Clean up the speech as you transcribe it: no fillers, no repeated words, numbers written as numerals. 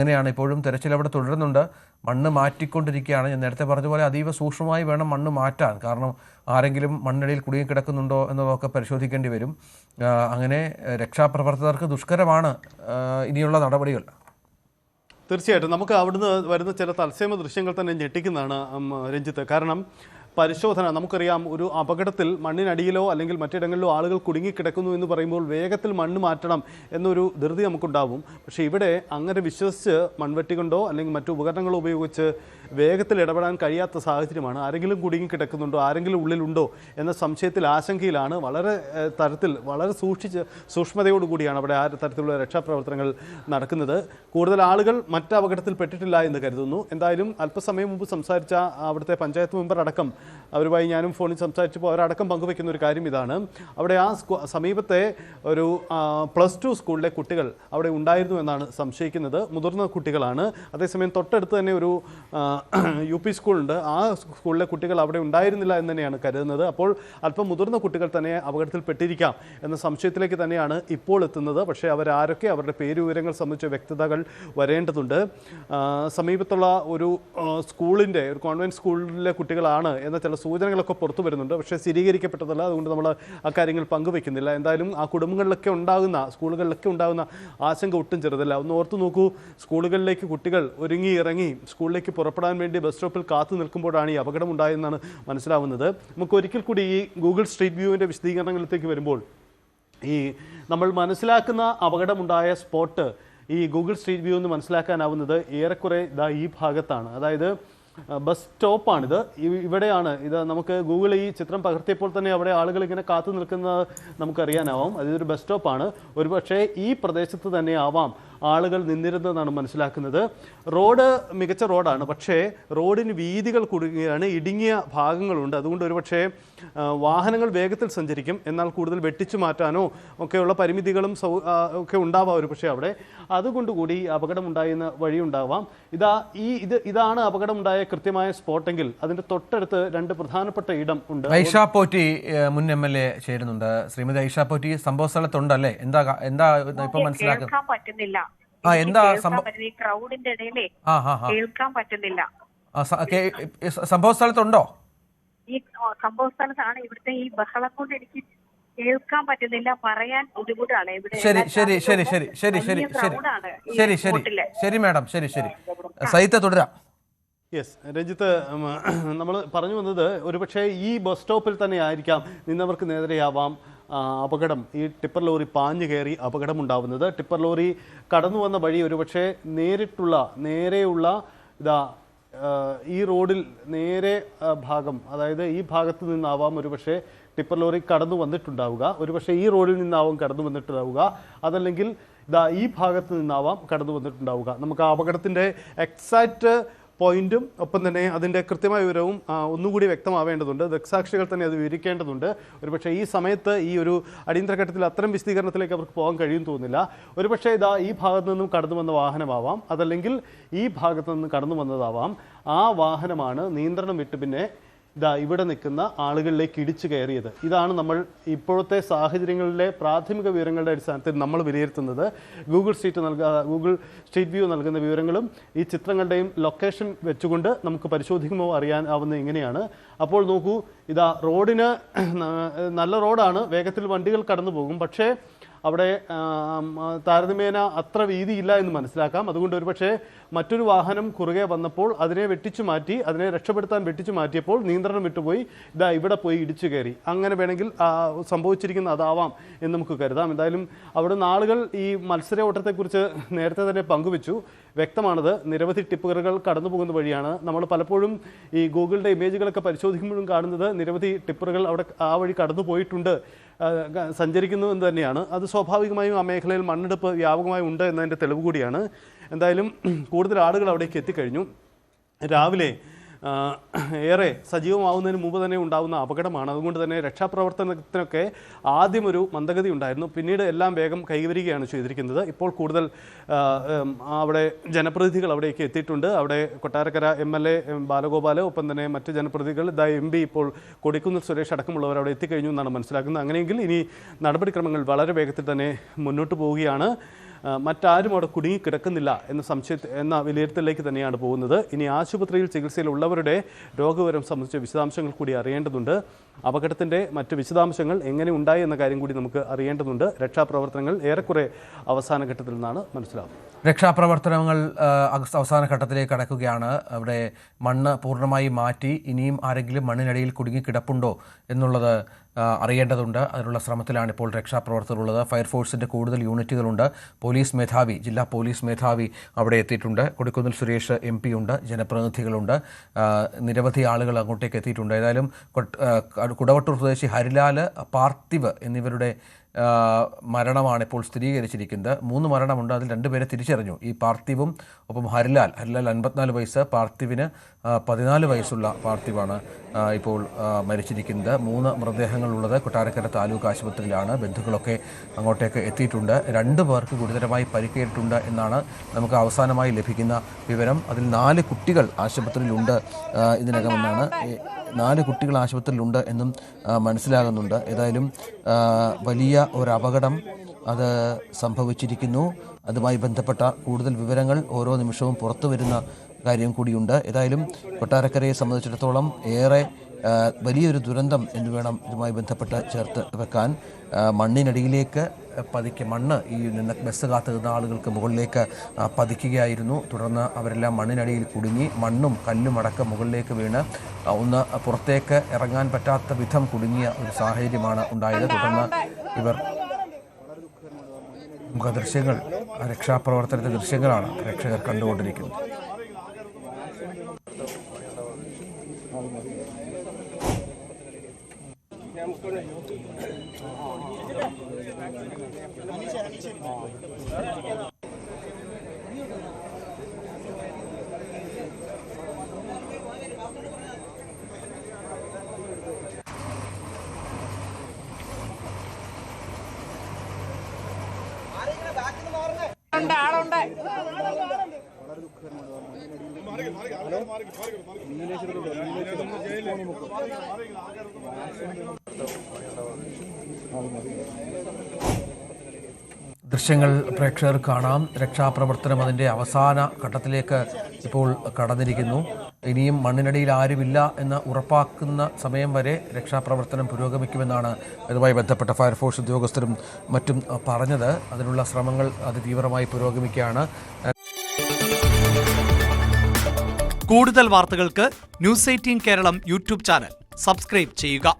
അങ്ങനെയാണ് ഇപ്പോഴും തെരച്ചിൽ അവിടെ തുടരുന്നുണ്ട്. മണ്ണ് മാറ്റിക്കൊണ്ടിരിക്കുകയാണ്. ഞാൻ നേരത്തെ പറഞ്ഞ പോലെ അതീവ സൂക്ഷ്മമായി വേണം മണ്ണ് മാറ്റാൻ. കാരണം ആരെങ്കിലും മണ്ണിടയിൽ കുടുങ്ങിക്കിടക്കുന്നുണ്ടോ എന്നതൊക്കെ പരിശോധിക്കേണ്ടി വരും. അങ്ങനെ രക്ഷാപ്രവർത്തകർക്ക് ദുഷ്കരമാണ് ഇനിയുള്ള നടപടികൾ. തീർച്ചയായിട്ടും നമുക്ക് അവിടുന്ന് വരുന്ന ചില തത്സമയ ദൃശ്യങ്ങൾ തന്നെ ഞെട്ടിക്കുന്നതാണ് രഞ്ജിത്ത്. കാരണം പരിശോധന, നമുക്കറിയാം, ഒരു അപകടത്തിൽ മണ്ണിനടിയിലോ അല്ലെങ്കിൽ മറ്റിടങ്ങളിലോ ആളുകൾ കുടുങ്ങിക്കിടക്കുന്നു എന്ന് പറയുമ്പോൾ വേഗത്തിൽ മണ്ണ് മാറ്റണം എന്നൊരു ധൃതി നമുക്കുണ്ടാവും. പക്ഷേ ഇവിടെ അങ്ങനെ വിശ്വസിച്ച് മൺവെട്ടി കൊണ്ടോ അല്ലെങ്കിൽ മറ്റു ഉപകരണങ്ങളോ ഉപയോഗിച്ച് വേഗത്തിൽ ഇടപെടാൻ കഴിയാത്ത സാഹചര്യമാണ്. ആരെങ്കിലും കുടുങ്ങിക്കിടക്കുന്നുണ്ടോ, ആരെങ്കിലും ഉള്ളിലുണ്ടോ എന്ന സംശയത്തിൽ, ആശങ്കയിലാണ്. വളരെ സൂക്ഷ്മതയോടുകൂടിയാണ് അവിടെ ആ തരത്തിലുള്ള രക്ഷാപ്രവർത്തനങ്ങൾ നടക്കുന്നത്. കൂടുതൽ ആളുകൾ മറ്റ് അപകടത്തിൽപ്പെട്ടിട്ടില്ല എന്ന് കരുതുന്നു. എന്തായാലും അല്പസമയം മുമ്പ് സംസാരിച്ച അവിടുത്തെ പഞ്ചായത്ത് മെമ്പർ അടക്കം, അവരുമായി ഞാനും ഫോണിൽ സംസാരിച്ചപ്പോൾ അവരടക്കം പങ്കുവയ്ക്കുന്ന ഒരു കാര്യം ഇതാണ്. അവിടെ ആ സമീപത്തെ ഒരു +2 സ്കൂളിലെ കുട്ടികൾ അവിടെ ഉണ്ടായിരുന്നു എന്നാണ് സംശയിക്കുന്നത്. മുതിർന്ന കുട്ടികളാണ്. അതേസമയം തൊട്ടടുത്ത് തന്നെ ഒരു UP സ്കൂളുണ്ട്. ആ സ്കൂളിലെ കുട്ടികൾ അവിടെ ഉണ്ടായിരുന്നില്ല എന്ന് തന്നെയാണ് കരുതുന്നത്. അപ്പോൾ അല്പം മുതിർന്ന കുട്ടികൾ തന്നെ അപകടത്തിൽപ്പെട്ടിരിക്കാം എന്ന സംശയത്തിലേക്ക് തന്നെയാണ് ഇപ്പോൾ എത്തുന്നത്. പക്ഷേ അവരാരൊക്കെ, അവരുടെ പേരുവിവരങ്ങൾ സംബന്ധിച്ച വ്യക്തതകൾ വരേണ്ടതുണ്ട്. സമീപത്തുള്ള ഒരു സ്കൂളിൻ്റെ, ഒരു കോൺവെൻറ്റ് സ്കൂളിലെ കുട്ടികളാണ് എന്ന ചില സൂചനകളൊക്കെ പുറത്തു വരുന്നുണ്ട്. പക്ഷേ സ്ഥിരീകരിക്കപ്പെട്ടതല്ല. അതുകൊണ്ട് നമ്മൾ ആ കാര്യങ്ങൾ പങ്കുവെക്കുന്നില്ല. എന്തായാലും ആ കുടുംബങ്ങളിലൊക്കെ ഉണ്ടാകുന്ന, സ്കൂളുകളിലൊക്കെ ഉണ്ടാകുന്ന ആശങ്ക ഒട്ടും ചെറുതല്ല. ഒന്ന് ഓർത്തു നോക്കൂ, സ്കൂളുകളിലേക്ക് കുട്ടികൾ ഒരുങ്ങി ഇറങ്ങി സ്കൂളിലേക്ക് പുറപ്പെടാൻ വേണ്ടി ബസ് സ്റ്റോപ്പിൽ കാത്തു നിൽക്കുമ്പോഴാണ് ഈ അപകടം ഉണ്ടായെന്നാണ് മനസ്സിലാവുന്നത്. നമുക്ക് ഒരിക്കൽ കൂടി ഈ ഗൂഗിൾ സ്ട്രീറ്റ് വ്യൂവിൻ്റെ വിശദീകരണങ്ങളിലേക്ക് വരുമ്പോൾ, ഈ നമ്മൾ മനസ്സിലാക്കുന്ന അപകടമുണ്ടായ സ്പോട്ട് ഈ ഗൂഗിൾ സ്ട്രീറ്റ് വ്യൂ എന്ന് മനസ്സിലാക്കാനാവുന്നത് ഏറെക്കുറെ ഈ ഭാഗത്താണ്. അതായത് ബസ് സ്റ്റോപ്പാണിത്. ഇവിടെയാണ് ഇത്. നമുക്ക് ഗൂഗിൾ ഈ ചിത്രം പകർത്തിയപ്പോൾ തന്നെ അവിടെ ആളുകൾ ഇങ്ങനെ കാത്തു നിൽക്കുന്നത് നമുക്കറിയാനാവാം. അതൊരു ബസ് സ്റ്റോപ്പാണ്. ഒരുപക്ഷെ ഈ പ്രദേശത്ത് തന്നെ ആവാം ആളുകൾ നിന്നിരുന്നതെന്നാണ് മനസ്സിലാക്കുന്നത്. റോഡ് മികച്ച റോഡാണ്. പക്ഷേ റോഡിന് വീതികൾ കൂടുകയാണ്, ഇടുങ്ങിയ ഭാഗങ്ങളുണ്ട്. അതുകൊണ്ട് ഒരുപക്ഷെ വാഹനങ്ങൾ വേഗത്തിൽ സഞ്ചരിക്കും. എന്നാൽ കൂടുതൽ വെട്ടിച്ചു മാറ്റാനോ ഒക്കെയുള്ള പരിമിതികളും ഒക്കെ ഉണ്ടാവാം ഒരുപക്ഷെ അവിടെ. അതുകൊണ്ടുകൂടി അപകടമുണ്ടായിരുന്ന വഴിയുണ്ടാവാം. ഇതാണ് അപകടമുണ്ടായ കൃത്യമായ സ്പോട്ടെങ്കിൽ അതിൻ്റെ തൊട്ടടുത്ത് 2 പ്രധാനപ്പെട്ട ഇടം ഉണ്ട്. ഐഷ പോറ്റി മുൻ MLA ചേരുന്നുണ്ട്. ശ്രീമതി ഐഷ പോറ്റി സംഭവ സ്ഥലത്തുണ്ടല്ലേ? എന്താ ഇപ്പൊ മനസ്സിലാക്കാൻ പറ്റുന്നില്ല? ക്രൗഡിന്റെ ഇടയിലേ കേൾക്കാൻ പറ്റുന്നില്ല. സംഭവ സ്ഥലത്തുണ്ടോ? ഈ സംഭവ സ്ഥലത്താണ്. ഇവിടുത്തെ ഈ ബഹളം കൊണ്ട് എനിക്ക് കേൾക്കാൻ പറ്റുന്നില്ല, പറയാൻ ബുദ്ധിമുട്ടാണ്. ശരി മാഡം, ശരി. സഹിത തുടരാം. യെസ് രഞ്ജിത്ത്, നമ്മൾ പറഞ്ഞു വന്നത് ഒരുപക്ഷെ ഈ ബസ് സ്റ്റോപ്പിൽ തന്നെ ആയിരിക്കാം നിന്നവർക്ക് നേരെയാവാം അപകടം. ഈ ടിപ്പർ ലോറി പാഞ്ഞു കയറി അപകടമുണ്ടാവുന്നത്. ടിപ്പർ ലോറി കടന്നു വന്ന വഴി ഒരുപക്ഷെ നേരെയുള്ള ഈ റോഡിൽ നേരെ ഭാഗം, അതായത് ഈ ഭാഗത്ത് നിന്നാവാം ഒരുപക്ഷെ ടിപ്പർ ലോറി കടന്നു വന്നിട്ടുണ്ടാവുക. ഒരുപക്ഷെ ഈ റോഡിൽ നിന്നാവാം കടന്നു വന്നിട്ടുണ്ടാവുക. അതല്ലെങ്കിൽ ഈ ഭാഗത്ത് നിന്നാവാം കടന്നു വന്നിട്ടുണ്ടാവുക. നമുക്ക് ആ അപകടത്തിൻ്റെ എക്സാക്റ്റ് പോയിന്റും ഒപ്പം തന്നെ അതിൻ്റെ കൃത്യമായ വിവരവും ഒന്നുകൂടി വ്യക്തമാവേണ്ടതുണ്ട്. ദൃക്സാക്ഷികൾ തന്നെ അത് വിവരിക്കേണ്ടതുണ്ട്. ഒരുപക്ഷെ ഈ സമയത്ത് ഈ ഒരു അടിയന്തര ഘട്ടത്തിൽ അത്തരം വിശദീകരണത്തിലേക്ക് അവർക്ക് പോകാൻ കഴിയും തോന്നുന്നില്ല. ഒരുപക്ഷെ ഈ ഭാഗത്തു നിന്നും കടന്നു വന്ന വാഹനമാവാം, അതല്ലെങ്കിൽ ഈ ഭാഗത്തു നിന്ന് കടന്നു വന്നതാവാം. ആ വാഹനമാണ് നിയന്ത്രണം വിട്ട് പിന്നെ ഇവിടെ നിൽക്കുന്ന ആളുകളിലേക്ക് ഇടിച്ചു കയറിയത്. ഇതാണ് നമ്മൾ ഇപ്പോഴത്തെ സാഹചര്യങ്ങളിലെ പ്രാഥമിക വിവരങ്ങളുടെ അടിസ്ഥാനത്തിൽ നമ്മൾ വിലയിരുത്തുന്നത്. ഗൂഗിൾ സ്ട്രീറ്റ് വ്യൂ നൽകുന്ന വിവരങ്ങളും ഈ ചിത്രങ്ങളുടെയും ലൊക്കേഷൻ വെച്ചുകൊണ്ട് നമുക്ക് പരിശോധിക്കുമ്പോൾ അറിയാനാവുന്നത് ഇങ്ങനെയാണ്. അപ്പോൾ നോക്കൂ, റോഡിന് നല്ല റോഡാണ്, വേഗത്തിൽ വണ്ടികൾ കടന്നു പോകും. പക്ഷേ അവിടെ താരതമ്യേന അത്ര വീതിയില്ല എന്ന് മനസ്സിലാക്കാം. അതുകൊണ്ട് ഒരുപക്ഷെ മറ്റൊരു വാഹനം കുറുകെ വന്നപ്പോൾ അതിനെ രക്ഷപ്പെടുത്താൻ വെട്ടിച്ചു മാറ്റിയപ്പോൾ നിയന്ത്രണം വിട്ടുപോയി ഇവിടെ പോയി ഇടിച്ചു കയറി. അങ്ങനെ വേണമെങ്കിൽ സംഭവിച്ചിരിക്കുന്ന അതാവാം എന്ന് നമുക്ക് കരുതാം. എന്തായാലും അവിടുന്ന് ആളുകൾ ഈ മത്സര ഓട്ടത്തെക്കുറിച്ച് നേരത്തെ തന്നെ പങ്കുവെച്ചു. വ്യക്തമാണത്. നിരവധി ടിപ്പറുകൾ കടന്നു പോകുന്ന വഴിയാണ്. നമ്മൾ പലപ്പോഴും ഈ ഗൂഗിളിൻ്റെ ഇമേജുകളൊക്കെ പരിശോധിക്കുമ്പോഴും കാണുന്നത് നിരവധി ടിപ്പറുകൾ അവിടെ ആ വഴി കടന്നു പോയിട്ടുണ്ട്, സഞ്ചരിക്കുന്നു എന്ന് തന്നെയാണ്. അത് സ്വാഭാവികമായും ആ മേഖലയിൽ മണ്ണെടുപ്പ് വ്യാപകമായി ഉണ്ട് എന്നതിൻ്റെ തെളിവ് കൂടിയാണ്. എന്തായാലും കൂടുതൽ ആളുകൾ അവിടേക്ക് എത്തിക്കഴിഞ്ഞു. രാവിലെ ഏറെ സജീവമാവുന്നതിന് മുമ്പ് തന്നെ ഉണ്ടാകുന്ന അപകടമാണ്. അതുകൊണ്ട് തന്നെ രക്ഷാപ്രവർത്തനത്തിനൊക്കെ ആദ്യം ഒരു മന്ദഗതി ഉണ്ടായിരുന്നു. പിന്നീട് എല്ലാം വേഗം കൈവരികയാണ് ചെയ്തിരിക്കുന്നത്. ഇപ്പോൾ കൂടുതൽ അവിടെ ജനപ്രതിനിധികൾ അവിടേക്ക് എത്തിയിട്ടുണ്ട്. അവിടെ കൊട്ടാരക്കര MLA ബാലഗോപാൽ, ഒപ്പം തന്നെ മറ്റ് ജനപ്രതിനിധികൾ, MP ഇപ്പോൾ കൊടിക്കുന്നിൽ സുരേഷ് അടക്കമുള്ളവർ അവിടെ എത്തിക്കഴിഞ്ഞു എന്നാണ് മനസ്സിലാക്കുന്നത്. അങ്ങനെയെങ്കിൽ ഇനി നടപടിക്രമങ്ങൾ വളരെ വേഗത്തിൽ തന്നെ മുന്നോട്ട് പോവുകയാണ്. മറ്റാരും അവിടെ കുടുങ്ങിക്കിടക്കുന്നില്ല എന്ന വിലയിരുത്തലിലേക്ക് തന്നെയാണ് പോകുന്നത്. ഇനി ആശുപത്രിയിൽ ചികിത്സയിലുള്ളവരുടെ രോഗവിവരം സംബന്ധിച്ച വിശദാംശങ്ങൾ കൂടി അറിയേണ്ടതുണ്ട്. അപകടത്തിൻ്റെ മറ്റ് വിശദാംശങ്ങൾ എങ്ങനെ ഉണ്ടായി എന്ന കാര്യം കൂടി നമുക്ക് അറിയേണ്ടതുണ്ട്. രക്ഷാപ്രവർത്തനങ്ങൾ ഏറെക്കുറെ അവസാന ഘട്ടത്തിൽ നിന്നാണ് മനസ്സിലാവുന്നത്. രക്ഷാപ്രവർത്തനങ്ങൾ അവസാന ഘട്ടത്തിലേക്ക് കടക്കുകയാണ്. അവിടെ മണ്ണ് പൂർണ്ണമായി മാറ്റി ഇനിയും ആരെങ്കിലും മണ്ണിനടിയിൽ കുടുങ്ങിക്കിടപ്പുണ്ടോ എന്നുള്ളത് അറിയേണ്ടതുണ്ട്. അതിനുള്ള ശ്രമത്തിലാണ് ഇപ്പോൾ രക്ഷാപ്രവർത്തകരുള്ളത്. ഫയർഫോഴ്സിൻ്റെ കൂടുതൽ യൂണിറ്റുകളുണ്ട്. പോലീസ് മേധാവി, ജില്ലാ പോലീസ് മേധാവി അവിടെ എത്തിയിട്ടുണ്ട്. കൊടിക്കുന്നിൽ സുരേഷ് MP ഉണ്ട്, ജനപ്രതിനിധികളുണ്ട്, നിരവധി ആളുകൾ അങ്ങോട്ടേക്ക് എത്തിയിട്ടുണ്ട്. ഏതായാലും കുടവട്ടൂർ സ്വദേശി ഹരിലാൽ, പാർത്ഥിവ് എന്നിവരുടെ മരണമാണ് ഇപ്പോൾ സ്ഥിരീകരിച്ചിരിക്കുന്നത്. 3 മരണമുണ്ട്. അതിൽ 2 പേരെ തിരിച്ചറിഞ്ഞു. ഈ പാർത്ഥിവും ഒപ്പം ഹരിലാൽ 54 വയസ്സ്, പാർത്ഥിവിന് 14 വയസ്സുള്ള പാർത്ഥിവാണ് ഇപ്പോൾ മരിച്ചിരിക്കുന്നത്. 3 മൃതദേഹങ്ങളുള്ളത് കൊട്ടാരക്കര താലൂക്ക് ആശുപത്രിയിലാണ്. ബന്ധുക്കളൊക്കെ അങ്ങോട്ടേക്ക് എത്തിയിട്ടുണ്ട്. 2 പേർക്ക് ഗുരുതരമായി പരിക്കേറ്റിട്ടുണ്ട് എന്നാണ് നമുക്ക് അവസാനമായി ലഭിക്കുന്ന വിവരം. അതിൽ 4 കുട്ടികൾ ആശുപത്രിയിലുണ്ട് ഇതിനകമെന്നാണ്. 4 കുട്ടികൾ ആശുപത്രിയിലുണ്ട് എന്നും മനസ്സിലാകുന്നുണ്ട്. ഏതായാലും വലിയ ഒരു അപകടം അത് സംഭവിച്ചിരിക്കുന്നു. അതുമായി ബന്ധപ്പെട്ട കൂടുതൽ വിവരങ്ങൾ ഓരോ നിമിഷവും പുറത്തു വരുന്ന കാര്യം കൂടിയുണ്ട്. ഏതായാലും കൊട്ടാരക്കരയെ സംബന്ധിച്ചിടത്തോളം ഏറെ വലിയൊരു ദുരന്തം എന്ന് വേണം ഇതുമായി ബന്ധപ്പെട്ട് ചേർത്ത് വെക്കാൻ. മണ്ണിനടിയിലേക്ക് മണ്ണ് ഈ ബസ് കാത്തു നിന്ന ആളുകൾക്ക് മുകളിലേക്ക് പതിക്കുകയായിരുന്നു. തുടർന്ന് അവരെല്ലാം മണ്ണിനടിയിൽ കുടുങ്ങി. മണ്ണും കല്ലും അടക്കം മുകളിലേക്ക് വീണ് ഒന്ന് പുറത്തേക്ക് ഇറങ്ങാൻ പറ്റാത്ത വിധം കുടുങ്ങിയ ഒരു സാഹചര്യമാണ് ഉണ്ടായത്. തുടർന്ന് ഇവർ ദൃശ്യങ്ങൾ, രക്ഷാപ്രവർത്തനത്തിന്റെ ദൃശ്യങ്ങളാണ് പ്രേക്ഷകർ കണ്ടുകൊണ്ടിരിക്കുന്നത്. ദൃശ്യങ്ങൾ പ്രേക്ഷകർ കാണാം. രക്ഷാപ്രവർത്തനം അതിൻ്റെ അവസാന ഘട്ടത്തിലേക്ക് ഇപ്പോൾ കടന്നിരിക്കുന്നു. ഇനിയും മണ്ണിനടിയിൽ ആരുമില്ല എന്ന് ഉറപ്പാക്കുന്ന സമയം വരെ രക്ഷാപ്രവർത്തനം പുരോഗമിക്കുമെന്നാണ് ഇതുമായി ബന്ധപ്പെട്ട ഫയർഫോഴ്സ് ഉദ്യോഗസ്ഥരും മറ്റും പറഞ്ഞത്. അതിനുള്ള ശ്രമങ്ങൾ അതിതീവ്രമായി പുരോഗമിക്കുകയാണ്. കൂടുതൽ വാർത്തകൾക്ക് News 18 Keralam YouTube channel subscribe ചെയ്യുക.